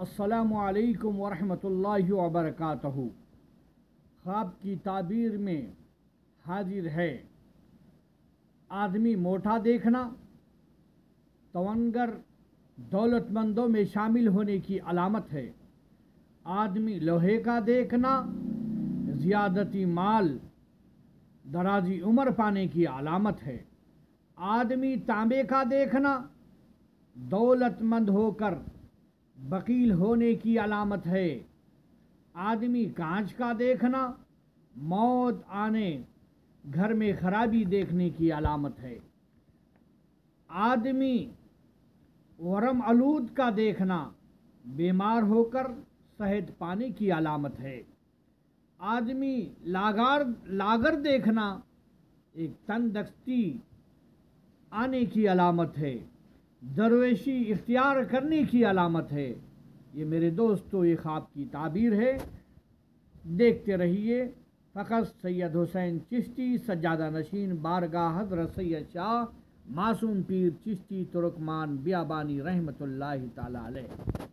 السلام علیکم ورحمۃ اللہ وبرکاتہ۔ خواب کی تعبیر میں حاضر ہے۔ آدمی موٹا دیکھنا توانگر دولت مندوں میں شامل ہونے کی علامت ہے۔ آدمی لوہے کا دیکھنا زیادتی مال درازی عمر پانے کی علامت ہے۔ آدمی تانبے کا دیکھنا دولت مند ہو کر بخیل ہونے کی علامت ہے۔ آدمی کانچ کا دیکھنا موت آنے گھر میں خرابی دیکھنے کی علامت ہے۔ آدمی ورم آلود کا دیکھنا بیمار ہو کر صحت پانے کی علامت ہے۔ آدمی لاغر دیکھنا ایک تندرستی آنے کی علامت ہے، درویشی اختیار کرنے کی علامت ہے۔ یہ میرے دوستو یہ خواب کی تعبیر ہے۔ دیکھتے رہیے فقط سید حسین چشتی سجادہ نشین بارگاہ حضرت سید شاہ معصوم پیر چشتی ترکمان بیابانی رحمۃ اللہ تعالی علیہ۔